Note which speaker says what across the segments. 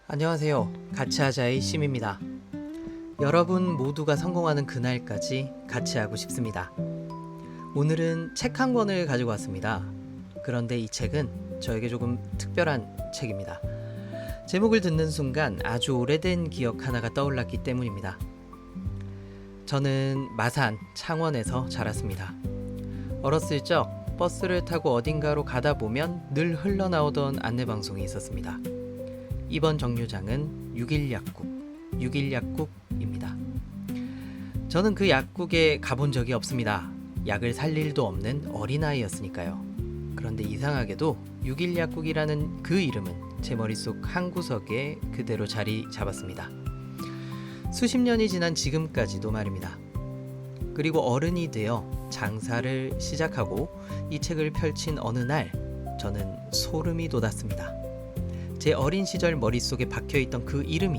Speaker 1: 안녕하세요. 같이하자의 심입니다. 여러분 모두가 성공하는 그날까지 같이 하고 싶습니다. 오늘은 책 한 권을 가지고 왔습니다. 그런데 이 책은 저에게 조금 특별한 책입니다. 제목을 듣는 순간 아주 오래된 기억 하나가 떠올랐기 때문입니다. 저는 마산, 창원에서 자랐습니다. 어렸을 적 버스를 타고 어딘가로 가다 보면 늘 흘러나오던 안내방송이 있었습니다. 이번 정류장은 6일 약국, 6일 약국입니다. 저는 그 약국에 가본 적이 없습니다. 약을 살 일도 없는 어린아이였으니까요. 그런데 이상하게도 6일 약국이라는 그 이름은 제 머릿속 한 구석에 그대로 자리 잡았습니다. 수십 년이 지난 지금까지도 말입니다. 그리고 어른이 되어 장사를 시작하고 이 책을 펼친 어느 날 저는 소름이 돋았습니다. 제 어린 시절 머릿속에 박혀있던 그 이름이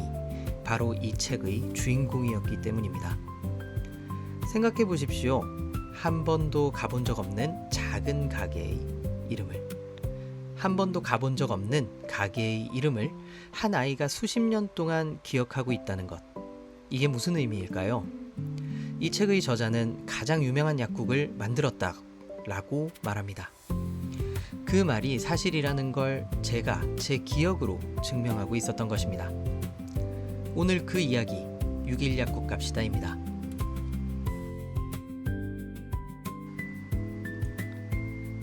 Speaker 1: 바로 이 책의 주인공이었기 때문입니다. 생각해 보십시오. 한 번도 가본 적 없는 작은 가게의 이름을, 한 번도 가본 적 없는 가게의 이름을 한 아이가 수십 년 동안 기억하고 있다는 것. 이게 무슨 의미일까요? 이 책의 저자는 가장 유명한 약국을 만들었다라고 말합니다. 그 말이 사실이라는 걸 제가 제 기억으로 증명하고 있었던 것입니다. 오늘 그 이야기 6일 약국 갑시다입니다.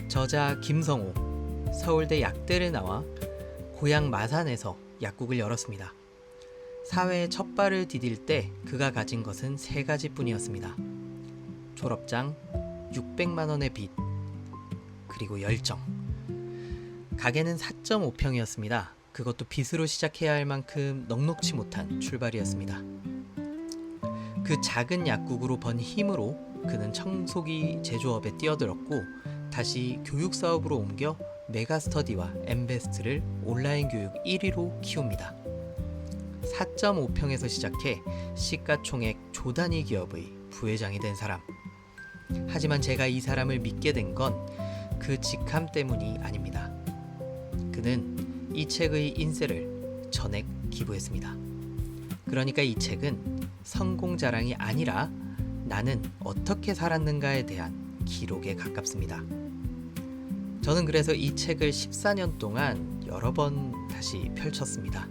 Speaker 1: 저자 김성호, 서울대 약대를 나와 고향 마산에서 약국을 열었습니다. 사회에 첫 발을 디딜 때 그가 가진 것은 세 가지뿐이었습니다. 졸업장, 600만 원의 빚, 그리고 열정. 가게는 4.5평이었습니다. 그것도 빚으로 시작해야 할 만큼 넉넉지 못한 출발이었습니다. 그 작은 약국으로 번 힘으로 그는 청소기 제조업에 뛰어들었고 다시 교육 사업으로 옮겨 메가스터디와 엠베스트를 온라인 교육 1위로 키웁니다. 4.5평에서 시작해 시가총액 조단위 기업의 부회장이 된 사람. 하지만 제가 이 사람을 믿게 된 건 그 직함 때문이 아닙니다. 그는 이 책의 인쇄를 전액 기부했습니다. 그러니까 이 책은 성공 자랑이 아니라 나는 어떻게 살았는가에 대한 기록에 가깝습니다. 저는 그래서 이 책을 14년 동안 여러 번 다시 펼쳤습니다.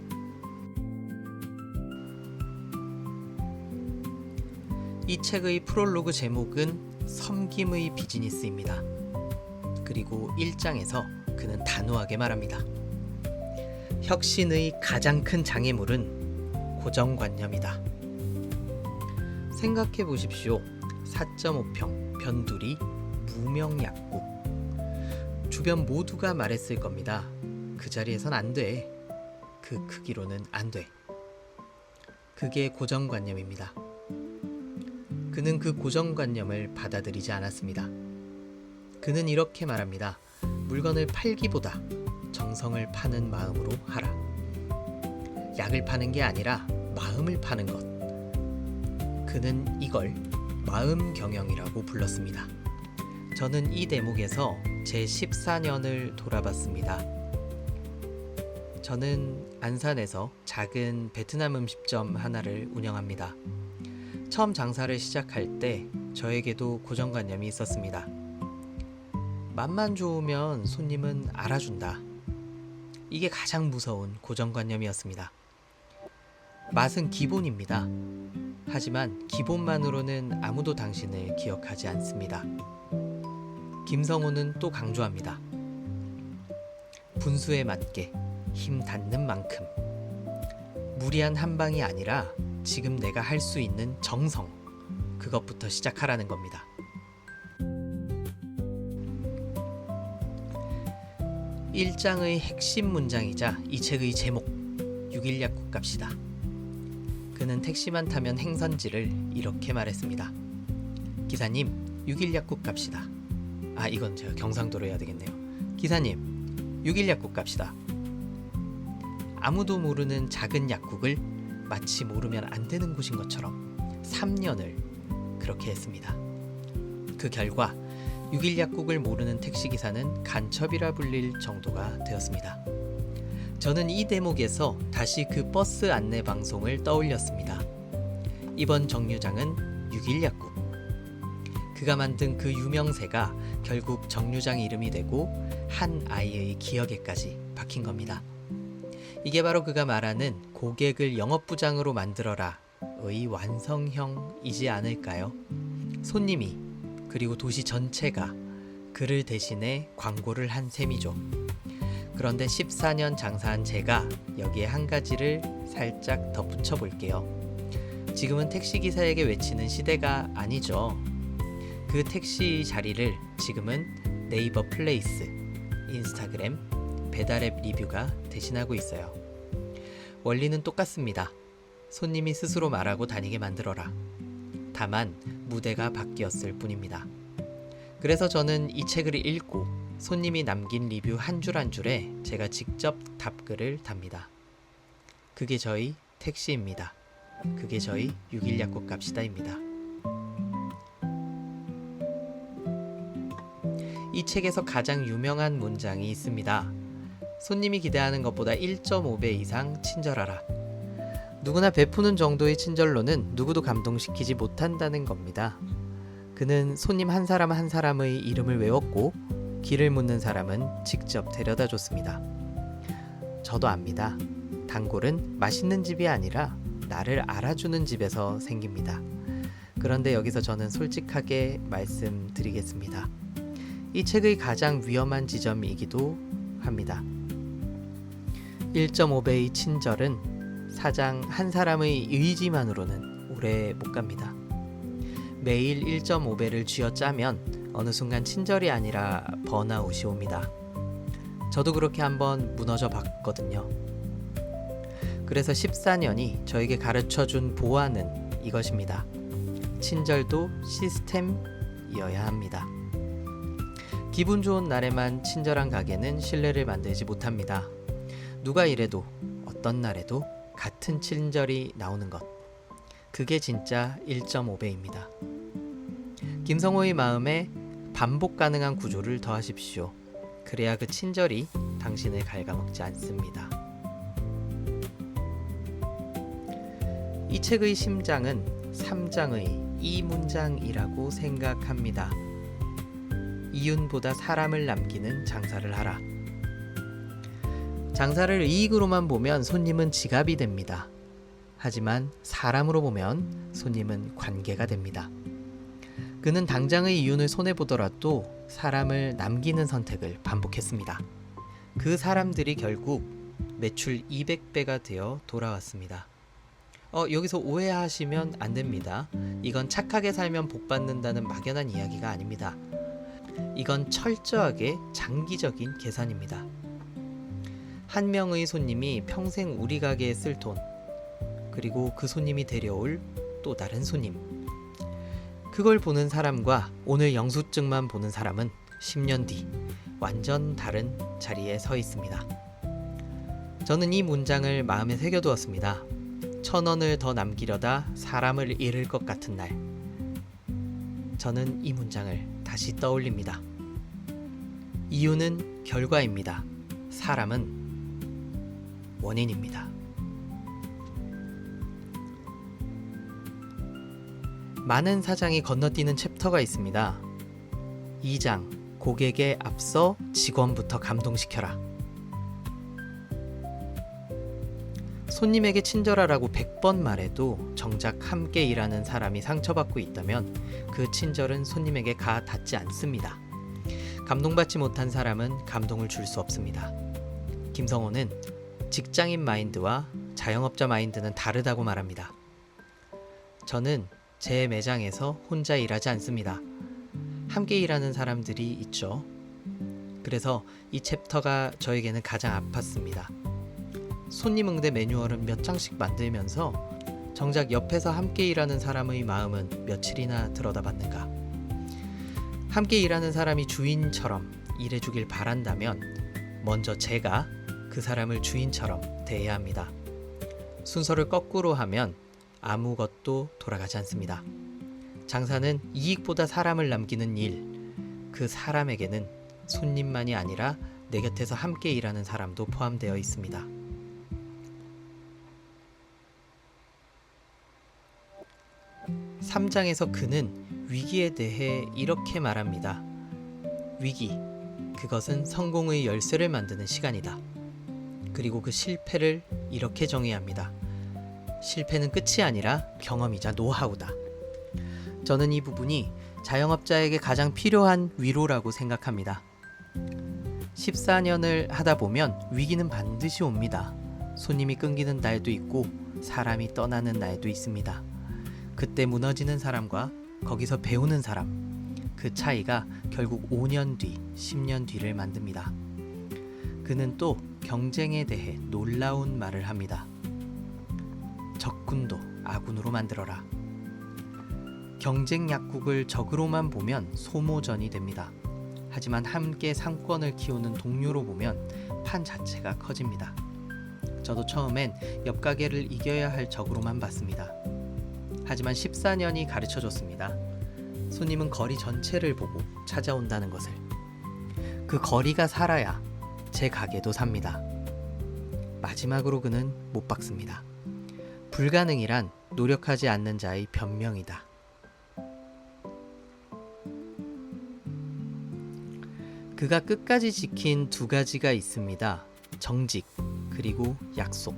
Speaker 1: 이 책의 프롤로그 제목은 섬김의 비즈니스입니다. 그리고 1장에서 그는 단호하게 말합니다. 혁신의 가장 큰 장애물은 고정관념이다. 생각해 보십시오. 4.5평, 변두리, 무명약국. 주변 모두가 말했을 겁니다. 그 자리에선 안 돼. 그 크기로는 안 돼. 그게 고정관념입니다. 그는 그 고정관념을 받아들이지 않았습니다. 그는 이렇게 말합니다. 물건을 팔기보다 정성을 파는 마음으로 하라. 약을 파는 게 아니라 마음을 파는 것. 그는 이걸 마음 경영이라고 불렀습니다. 저는 이 대목에서 제 14년을 돌아봤습니다. 저는 안산에서 작은 베트남 음식점 하나를 운영합니다. 처음 장사를 시작할 때 저에게도 고정관념이 있었습니다. 맛만 좋으면 손님은 알아준다. 이게 가장 무서운 고정관념이었습니다. 맛은 기본입니다. 하지만 기본만으로는 아무도 당신을 기억하지 않습니다. 김성호는 또 강조합니다. 분수에 맞게 힘 닿는 만큼. 무리한 한 방이 아니라 지금 내가 할 수 있는 정성, 그것부터 시작하라는 겁니다. 일장의 핵심 문장이자 이 책의 제목 6일 약국 갑시다. 그는 택시만 타면 행선지를 이렇게 말했습니다. 기사님 6일 약국 갑시다. 이건 제가 경상도로 해야 되겠네요. 기사님 6일 약국 갑시다. 아무도 모르는 작은 약국을 마치 모르면 안 되는 곳인 것처럼 3년을 그렇게 했습니다. 그 결과 6일 약국을 모르는 택시기사는 간첩이라 불릴 정도가 되었습니다. 저는 이 대목에서 다시 그 버스 안내 방송을 떠올렸습니다. 이번 정류장은 6일 약국. 그가 만든 그 유명세가 결국 정류장 이름이 되고 한 아이의 기억에까지 박힌 겁니다. 이게 바로 그가 말하는 고객을 영업부장으로 만들어라의 완성형이지 않을까요? 손님이 그리고 도시 전체가 그를 대신해 광고를 한 셈이죠. 그런데 14년 장사한 제가 여기에 한 가지를 살짝 덧붙여 볼게요. 지금은 택시기사에게 외치는 시대가 아니죠. 그 택시 자리를 지금은 네이버 플레이스, 인스타그램, 배달앱 리뷰가 대신하고 있어요. 원리는 똑같습니다. 손님이 스스로 말하고 다니게 만들어라. 다만 무대가 바뀌었을 뿐입니다. 그래서 저는 이 책을 읽고 손님이 남긴 리뷰 한 줄 한 줄에 제가 직접 답글을 답니다. 그게 저희 택시입니다. 그게 저희 6일 약국 갑시다입니다. 이 책에서 가장 유명한 문장이 있습니다. 손님이 기대하는 것보다 1.5배 이상 친절하라. 누구나 베푸는 정도의 친절로는 누구도 감동시키지 못한다는 겁니다. 그는 손님 한 사람 한 사람의 이름을 외웠고 길을 묻는 사람은 직접 데려다 줬습니다. 저도 압니다. 단골은 맛있는 집이 아니라 나를 알아주는 집에서 생깁니다. 그런데 여기서 저는 솔직하게 말씀드리겠습니다. 이 책의 가장 위험한 지점이기도 합니다. 1.5배의 친절은 사장 한 사람의 의지만으로는 오래 못 갑니다. 매일 1.5배를 쥐어짜면 어느 순간 친절이 아니라 번아웃이 옵니다. 저도 그렇게 한번 무너져 봤거든요. 그래서 14년이 저에게 가르쳐준 보안은 이것입니다. 친절도 시스템이어야 합니다. 기분 좋은 날에만 친절한 가게는 신뢰를 만들지 못합니다. 누가 이래도 어떤 날에도 같은 친절이 나오는 것. 그게 진짜 1.5배입니다. 김성호의 마음에 반복 가능한 구조를 더하십시오. 그래야 그 친절이 당신을 갉아먹지 않습니다. 이 책의 심장은 3장의 이 문장이라고 생각합니다. 이윤보다 사람을 남기는 장사를 하라. 장사를 이익으로만 보면 손님은 지갑이 됩니다. 하지만 사람으로 보면 손님은 관계가 됩니다. 그는 당장의 이윤을 손해보더라도 사람을 남기는 선택을 반복했습니다. 그 사람들이 결국 매출 200배가 되어 돌아왔습니다. 여기서 오해하시면 안 됩니다. 이건 착하게 살면 복 받는다는 막연한 이야기가 아닙니다. 이건 철저하게 장기적인 계산입니다. 한 명의 손님이 평생 우리 가게에 쓸 돈, 그리고 그 손님이 데려올 또 다른 손님. 그걸 보는 사람과 오늘 영수증만 보는 사람은 10년 뒤 완전 다른 자리에 서 있습니다. 저는 이 문장을 마음에 새겨두었습니다. 1,000원을 더 남기려다 사람을 잃을 것 같은 날. 저는 이 문장을 다시 떠올립니다. 이유는 결과입니다. 사람은 원인입니다. 많은 사장이 건너뛰는 챕터가 있습니다. 2장, 고객에 앞서 직원부터 감동시켜라. 손님에게 친절하라고 100번 말해도 정작 함께 일하는 사람이 상처받고 있다면 그 친절은 손님에게 가 닿지 않습니다. 감동받지 못한 사람은 감동을 줄 수 없습니다. 김성호는 직장인 마인드와 자영업자 마인드는 다르다고 말합니다. 저는 제 매장에서 혼자 일하지 않습니다. 함께 일하는 사람들이 있죠. 그래서 이 챕터가 저에게는 가장 아팠습니다. 손님 응대 매뉴얼은 몇 장씩 만들면서 정작 옆에서 함께 일하는 사람의 마음은 며칠이나 들여다봤는가. 함께 일하는 사람이 주인처럼 일해주길 바란다면 먼저 제가 그 사람을 주인처럼 대해야 합니다. 순서를 거꾸로 하면 아무것도 돌아가지 않습니다. 장사는 이익보다 사람을 남기는 일, 그 사람에게는 손님만이 아니라 내 곁에서 함께 일하는 사람도 포함되어 있습니다. (3장에서) 그는 위기에 대해 이렇게 말합니다. 위기, 그것은 성공의 열쇠를 만드는 시간이다. 그리고 그 실패를 이렇게 정의해야 합니다. 실패는 끝이 아니라 경험이자 노하우다. 저는 이 부분이 자영업자에게 가장 필요한 위로라고 생각합니다. 14년을 하다 보면 위기는 반드시 옵니다. 손님이 끊기는 날도 있고 사람이 떠나는 날도 있습니다. 그때 무너지는 사람과 거기서 배우는 사람, 그 차이가 결국 5년 뒤, 10년 뒤를 만듭니다. 그는 또 경쟁에 대해 놀라운 말을 합니다. 적군도 아군으로 만들어라. 경쟁 약국을 적으로만 보면 소모전이 됩니다. 하지만 함께 상권을 키우는 동료로 보면 판 자체가 커집니다. 저도 처음엔 옆 가게를 이겨야 할 적으로만 봤습니다. 하지만 14년이 가르쳐줬습니다. 손님은 거리 전체를 보고 찾아온다는 것을. 그 거리가 살아야 제 가게도 삽니다. 마지막으로 그는 못 박습니다. 불가능이란 노력하지 않는 자의 변명이다. 그가 끝까지 지킨 두 가지가 있습니다. 정직, 그리고 약속.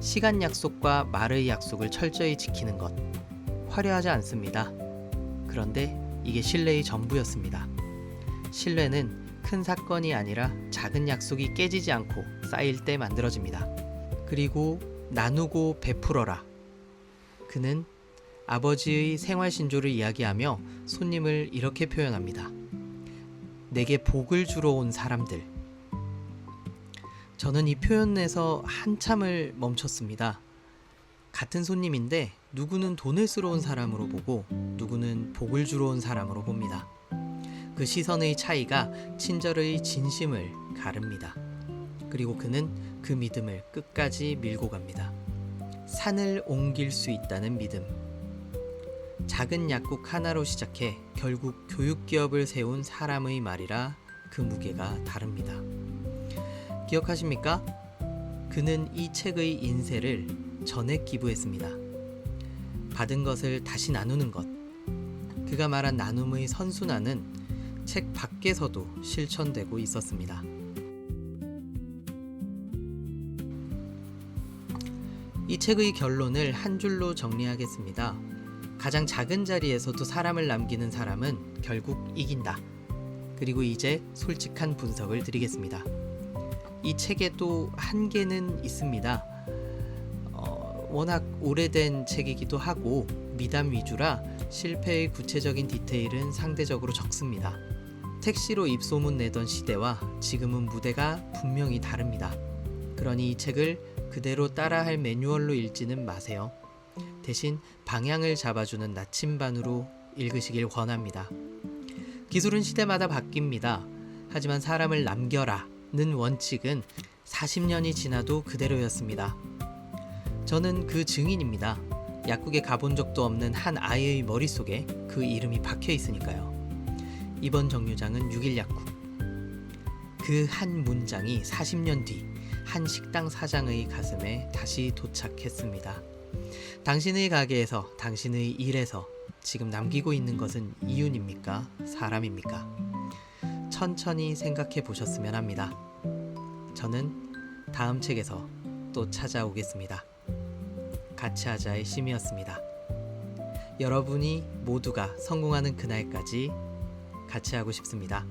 Speaker 1: 시간 약속과 말의 약속을 철저히 지키는 것. 화려하지 않습니다. 그런데 이게 신뢰의 전부였습니다. 신뢰는 큰 사건이 아니라 작은 약속이 깨지지 않고 쌓일 때 만들어집니다. 그리고 나누고 베풀어라. 그는 아버지의 생활신조를 이야기하며 손님을 이렇게 표현합니다. 내게 복을 주러 온 사람들. 저는 이 표현에서 한참을 멈췄습니다. 같은 손님인데 누구는 돈을 쓰러 온 사람으로 보고 누구는 복을 주러 온 사람으로 봅니다. 그 시선의 차이가 친절의 진심을 가릅니다. 그리고 그는 그 믿음을 끝까지 밀고 갑니다. 산을 옮길 수 있다는 믿음. 작은 약국 하나로 시작해 결국 교육기업을 세운 사람의 말이라 그 무게가 다릅니다. 기억하십니까? 그는 이 책의 인쇄를 전액 기부했습니다. 받은 것을 다시 나누는 것. 그가 말한 나눔의 선순환은 책 밖에서도 실천되고 있었습니다. 이 책의 결론을 한 줄로 정리하겠습니다. 가장 작은 자리에서도 사람을 남기는 사람은 결국 이긴다. 그리고 이제 솔직한 분석을 드리겠습니다. 이 책에도 한계는 있습니다. 워낙 오래된 책이기도 하고 미담 위주라 실패의 구체적인 디테일은 상대적으로 적습니다. 택시로 입소문 내던 시대와 지금은 무대가 분명히 다릅니다. 그러니 이 책을 그대로 따라할 매뉴얼로 읽지는 마세요. 대신 방향을 잡아주는 나침반으로 읽으시길 권합니다. 기술은 시대마다 바뀝니다. 하지만 사람을 남겨라는 원칙은 40년이 지나도 그대로였습니다. 저는 그 증인입니다. 약국에 가본 적도 없는 한 아이의 머릿속에 그 이름이 박혀 있으니까요. 이번 정류장은 6일 약국. 그 한 문장이 40년 뒤 한 식당 사장의 가슴에 다시 도착했습니다. 당신의 가게에서, 당신의 일에서 지금 남기고 있는 것은 이윤입니까? 사람입니까? 천천히 생각해 보셨으면 합니다. 저는 다음 책에서 또 찾아오겠습니다. 같이 하자의 심이었습니다. 여러분이 모두가 성공하는 그날까지 같이 하고 싶습니다.